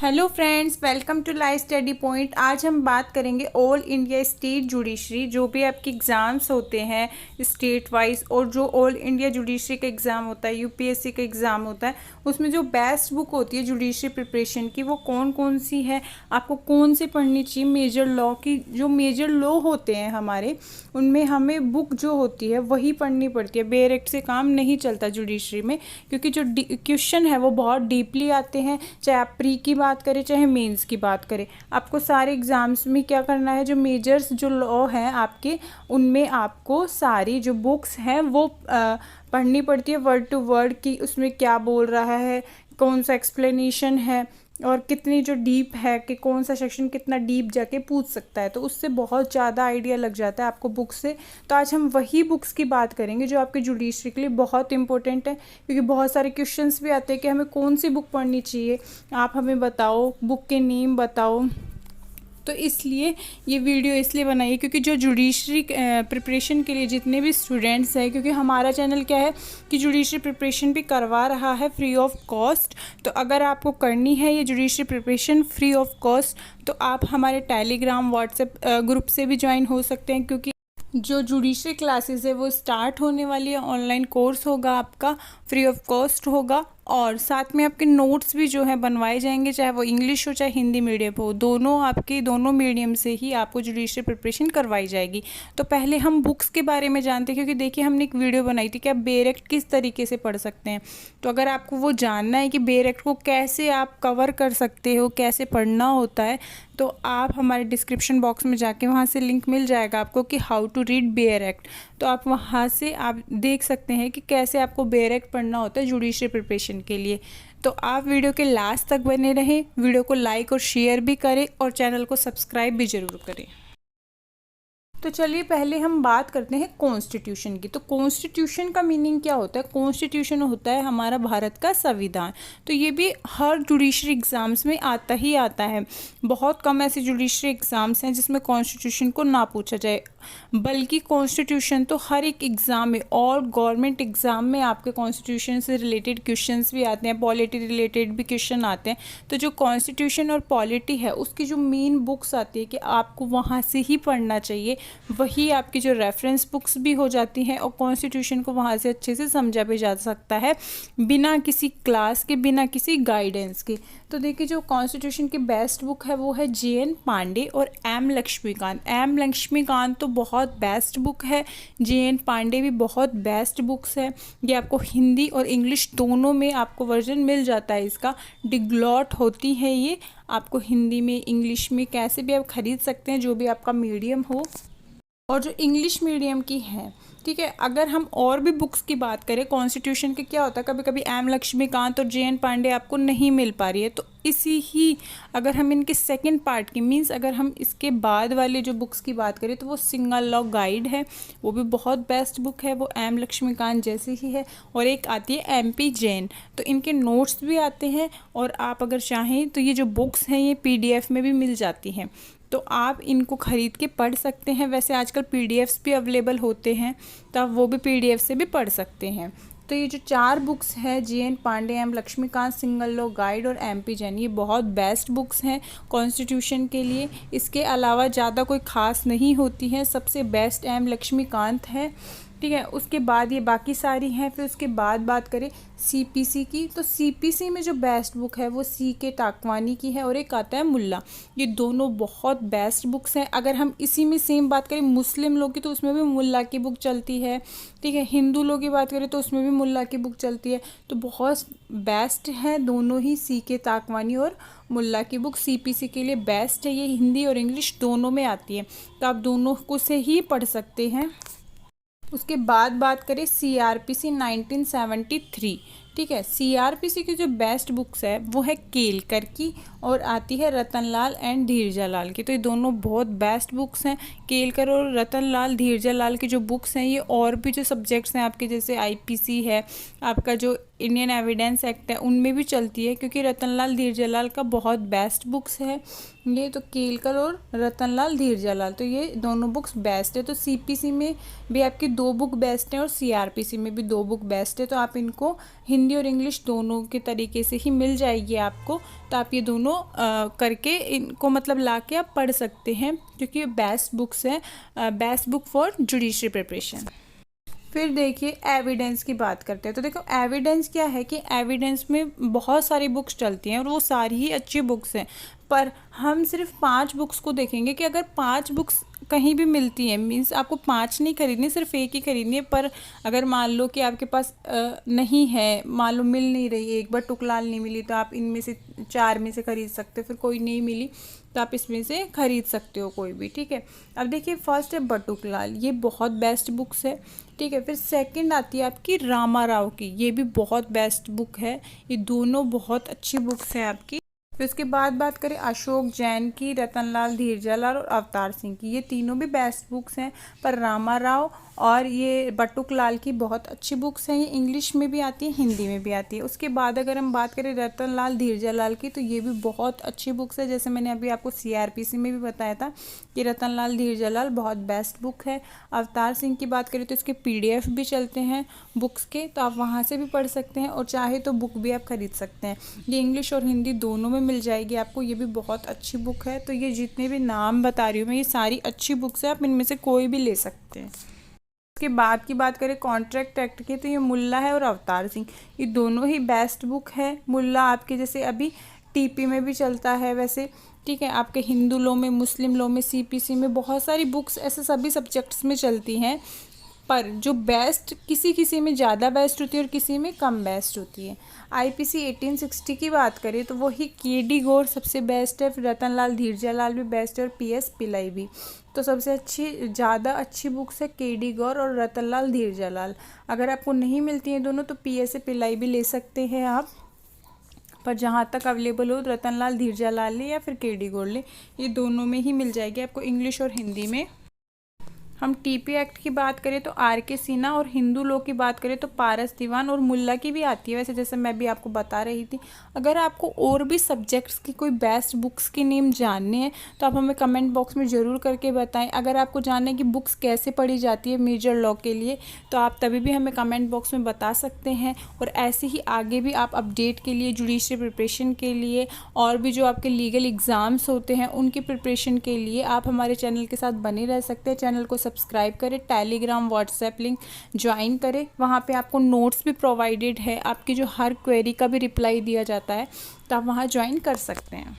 Hello friends, welcome to live study point. आज हम बात करेंगे ऑल इंडिया स्टेट जुडिशरी, जो भी आपके एग्ज़ाम्स होते हैं स्टेट वाइज, और जो ऑल इंडिया जुडिशरी का एग्ज़ाम होता है, यूपीएससी का एग्ज़ाम होता है, उसमें जो बेस्ट बुक होती है जुडिशरी प्रिपरेशन की, वो कौन कौन सी है, आपको कौन सी पढ़नी चाहिए। मेजर लॉ की, जो मेजर लॉ होते हैं हमारे, उनमें हमें बुक जो होती है वही पढ़नी पड़ती है। बेयर एक्ट से काम नहीं चलता जुडिशरी में, क्योंकि जो क्वेश्चन है वो बहुत डीपली आते हैं। चाहे आप प्री की बात करें चाहे मेंस की बात करें, आपको सारे एग्ज़ाम्स में क्या करना है, जो मेजर्स जो लॉ हैं आपके, उनमें आपको सारी जो बुक्स हैं वो पढ़नी पड़ती है वर्ड टू वर्ड की, उसमें क्या बोल रहा है, कौन सा एक्सप्लेनेशन है, और कितनी जो डीप है कि कौन सा सेक्शन कितना डीप जाके पूछ सकता है। तो उससे बहुत ज़्यादा आइडिया लग जाता है आपको बुक से। तो आज हम वही बुक्स की बात करेंगे जो आपके जुडिशरी के लिए बहुत इंपॉर्टेंट है, क्योंकि बहुत सारे क्वेश्चंस भी आते हैं कि हमें कौन सी बुक पढ़नी चाहिए, आप हमें बताओ, बुक के नेम बताओ। तो इसलिए ये वीडियो इसलिए बनाई है क्योंकि जो जुडिशरी प्रिपरेशन के लिए जितने भी स्टूडेंट्स हैं, क्योंकि हमारा चैनल क्या है कि जुडिशरी प्रिपरेशन भी करवा रहा है फ्री ऑफ कॉस्ट। तो अगर आपको करनी है ये judiciary preparation free of cost, तो आप हमारे टेलीग्राम व्हाट्सएप ग्रुप से भी ज्वाइन हो सकते हैं, क्योंकि जो जुडिशरी क्लासेस है वो स्टार्ट होने वाली है। ऑनलाइन कोर्स होगा आपका, फ्री ऑफ कॉस्ट होगा, और साथ में आपके नोट्स भी जो है बनवाए जाएंगे, चाहे वो इंग्लिश हो चाहे हिंदी मीडियम हो, दोनों मीडियम से ही आपको जुडिशरी प्रिपरेशन करवाई जाएगी। तो पहले हम बुक्स के बारे में जानते हैं, क्योंकि देखिए हमने एक वीडियो बनाई थी कि आप बेयर एक्ट किस तरीके से पढ़ सकते हैं। तो अगर आपको वो जानना है कि बेयर एक्ट को कैसे आप कवर कर सकते हो, कैसे पढ़ना होता है, तो आप हमारे डिस्क्रिप्शन बॉक्स में जाके वहाँ से लिंक मिल जाएगा आपको कि how to read bare act. तो आप वहाँ से आप देख सकते हैं कि कैसे आपको बेयर एक्ट पढ़ना होता है जुडिशरी प्रिपरेशन के लिए। तो आप वीडियो के लास्ट तक बने रहें, वीडियो को लाइक और शेयर भी करें, और चैनल को सब्सक्राइब भी ज़रूर करें। तो चलिए पहले हम बात करते हैं कॉन्स्टिट्यूशन की। तो कॉन्स्टिट्यूशन का मीनिंग क्या होता है? कॉन्स्टिट्यूशन होता है हमारा भारत का संविधान। तो ये भी हर जुडिशरी एग्ज़ाम्स में आता ही आता है। बहुत कम ऐसे जुडिशरी एग्ज़ाम्स हैं जिसमें कॉन्स्टिट्यूशन को ना पूछा जाए, बल्कि कॉन्स्टिट्यूशन तो हर एक एग्ज़ाम में, और गवर्नमेंट एग्ज़ाम में आपके कॉन्स्टिट्यूशन से रिलेटेड क्वेश्चंस भी आते हैं, पॉलिटी रिलेटेड भी क्वेश्चन आते हैं। तो जो कॉन्स्टिट्यूशन और पॉलिटी है उसकी जो मेन बुक्स आती है कि आपको वहाँ से ही पढ़ना चाहिए, वही आपकी जो रेफरेंस बुक्स भी हो जाती हैं, और कॉन्स्टिट्यूशन को वहाँ से अच्छे से समझा भी जा सकता है बिना किसी क्लास के, बिना किसी गाइडेंस के। तो देखिए जो कॉन्स्टिट्यूशन की बेस्ट बुक है वो है JN पांडे और M लक्ष्मीकांत। M लक्ष्मीकांत तो बहुत बेस्ट बुक है, JN पांडे भी बहुत बेस्ट बुक्स है। ये आपको हिंदी और इंग्लिश दोनों में आपको वर्जन मिल जाता है इसका। डिग्लॉट होती है ये, आपको हिंदी में इंग्लिश में कैसे भी आप खरीद सकते हैं, जो भी आपका मीडियम हो। और जो इंग्लिश मीडियम की है, ठीक है। अगर हम और भी बुक्स की बात करें कॉन्स्टिट्यूशन के, क्या होता है कभी कभी M लक्ष्मीकांत और JN पांडे आपको नहीं मिल पा रही है, तो इसी ही अगर हम इनके सेकंड पार्ट की, मींस अगर हम इसके बाद वाले जो बुक्स की बात करें, तो वो सिंगल लॉ गाइड है, वो भी बहुत बेस्ट बुक है, वो M लक्ष्मीकांत जैसी ही है। और एक आती है MP जैन, तो इनके नोट्स भी आते हैं, और आप अगर चाहें तो ये जो बुक्स हैं ये PDF में भी मिल जाती हैं, तो आप इनको ख़रीद के पढ़ सकते हैं। वैसे आजकल PDFs भी अवेलेबल होते हैं, तो आप वो भी PDF से भी पढ़ सकते हैं। तो ये जो 4 बुक्स हैं, JN Pandey, M Laxmikanth, single law guide और MP जैन, ये बहुत बेस्ट बुक्स हैं कॉन्स्टिट्यूशन के लिए। इसके अलावा ज़्यादा कोई ख़ास नहीं होती है, सबसे बेस्ट M लक्ष्मीकांत है, ठीक है। उसके बाद ये बाकी सारी हैं। फिर उसके बाद बात करें CPC की, तो CPC में जो बेस्ट बुक है वो CK टाकवानी की है, और एक आता है मुल्ला। ये दोनों बहुत बेस्ट बुक्स हैं। अगर हम इसी में सेम बात करें मुस्लिम लोग की, तो उसमें भी मुल्ला की बुक चलती है, ठीक है। हिंदू लोग की बात करें तो उसमें भी मुल्ला की बुक चलती है। तो बहुत बेस्ट है दोनों ही, CK टाकवानी और मुल्ला की बुक CPC के लिए बेस्ट है। ये हिंदी और इंग्लिश दोनों में आती है, तो आप दोनों को से ही पढ़ सकते हैं। उसके बाद बात करें CRPC 1973, ठीक है। CRPC की जो बेस्ट बुक्स है वो है केलकर की, और आती है रतनलाल एंड धीरजालाल की। तो ये दोनों बहुत बेस्ट बुक्स हैं। केलकर और रतनलाल धीरजालाल की जो बुक्स हैं, ये और भी जो सब्जेक्ट्स हैं आपके, जैसे IPC है, आपका जो इंडियन एविडेंस एक्ट है उनमें भी चलती है, क्योंकि रतनलाल धीरजलाल का बहुत बेस्ट बुक्स है ये। तो केलकर और रतनलाल धीरजलाल, तो ये दोनों बुक्स बेस्ट है। तो सीपीसी में भी आपकी 2 बुक बेस्ट हैं और सीआरपीसी में भी 2 बुक बेस्ट है। तो आप इनको हिंदी और इंग्लिश दोनों के तरीके से ही मिल जाएगी आपको। तो आप ये दोनों करके इनको मतलब ला के आप पढ़ सकते हैं, क्योंकि ये बेस्ट बुक्स हैं, best book for judiciary preparation. फिर देखिए एविडेंस की बात करते हैं। तो देखो एविडेंस क्या है कि एविडेंस में बहुत सारी बुक्स चलती हैं और वो सारी ही अच्छी बुक्स हैं, पर हम सिर्फ 5 बुक्स को देखेंगे कि अगर 5 बुक्स कहीं भी मिलती हैं, मीन्स आपको 5 नहीं खरीदनी, सिर्फ एक ही खरीदनी है। पर अगर मान लो कि आपके पास नहीं है, मान लो मिल नहीं रही, एक बार टुकलाल नहीं मिली, तो आप इनमें से 4 में से खरीद सकते हो। फिर कोई नहीं मिली तो आप इसमें से खरीद सकते हो कोई भी, ठीक है। अब देखिए फर्स्ट है बटुकलाल, ये बहुत बेस्ट बुक्स है, ठीक है। फिर सेकंड आती है आपकी रामा राव की, ये भी बहुत बेस्ट बुक है। ये दोनों बहुत अच्छी बुक्स हैं आपकी। फिर उसके बाद बात करें अशोक जैन की, रतनलाल धीरजलाल और अवतार सिंह की, ये तीनों भी बेस्ट बुक्स हैं। पर रामा राव और ये बटुकलाल की बहुत अच्छी बुक्स हैं, ये इंग्लिश में भी आती है, हिंदी में भी आती है। उसके बाद अगर हम बात करें रतनलाल धीरजलाल की, तो ये भी बहुत अच्छी बुक्स है। जैसे मैंने अभी आपको सीआरपीसी में भी बताया था कि रतनलाल धीरजलाल बहुत बेस्ट बुक है। अवतार सिंह की बात करें तो इसके पीडीएफ भी चलते हैं बुक्स के, तो आप वहाँ से भी पढ़ सकते हैं, और चाहे तो बुक भी आप खरीद सकते हैं। ये इंग्लिश और हिंदी दोनों में मिल जाएगी आपको, ये भी बहुत अच्छी बुक है। तो ये जितने भी नाम बता रही हूँ मैं, ये सारी अच्छी बुक्स है, आप इनमें से कोई भी ले सकते हैं। उसके बाद की बात करें कॉन्ट्रैक्ट एक्ट की, तो ये मुल्ला है और अवतार सिंह, ये दोनों ही बेस्ट बुक है। मुल्ला आपके जैसे अभी टीपी में भी चलता है वैसे, ठीक है, आपके हिंदू लॉ में, मुस्लिम लॉ में, सीपीसी में बहुत सारी बुक्स ऐसे सभी सब्जेक्ट्स में चलती हैं। पर जो बेस्ट किसी किसी में ज़्यादा बेस्ट होती है और किसी में कम बेस्ट होती है। आईपीसी 1860 की बात करें तो वही केडी गौर सबसे बेस्ट है, फिर रतनलाल धीरजलाल भी बेस्ट है और पीएस पिल्लई भी। तो सबसे अच्छी ज़्यादा अच्छी बुक्स है केडी गौर और रतनलाल धीरजलाल। अगर आपको नहीं मिलती हैं दोनों तो पीएस पिल्लई भी ले सकते हैं आप, पर जहाँ तक अवेलेबल हो रतनलाल धीरजलाल ले या फिर केडी गौर ले, ये दोनों में ही मिल जाएगी आपको इंग्लिश और हिंदी में। हम टीपी एक्ट की बात करें तो आर.के. सिन्हा, और हिंदू लॉ की बात करें तो पारस दीवान और मुल्ला की भी आती है वैसे, जैसे मैं भी आपको बता रही थी। अगर आपको और भी सब्जेक्ट्स की कोई बेस्ट बुक्स के नेम जानने हैं तो आप हमें कमेंट बॉक्स में ज़रूर करके बताएं। अगर आपको जानना है कि बुक्स कैसे पढ़ी जाती है मेजर लॉ के लिए, तो आप तभी भी हमें कमेंट बॉक्स में बता सकते हैं। और ऐसे ही आगे भी आप अपडेट के लिए, जुडिशरी प्रिपरेशन के लिए, और भी जो आपके लीगल एग्ज़ाम्स होते हैं उनकी प्रिपरेशन के लिए आप हमारे चैनल के साथ बने रह सकते हैं। चैनल को सब्सक्राइब करें, टेलीग्राम व्हाट्सएप लिंक ज्वाइन करें, वहाँ पे आपको नोट्स भी प्रोवाइडेड है, आपकी जो हर क्वेरी का भी रिप्लाई दिया जाता है, तो आप वहाँ ज्वाइन कर सकते हैं।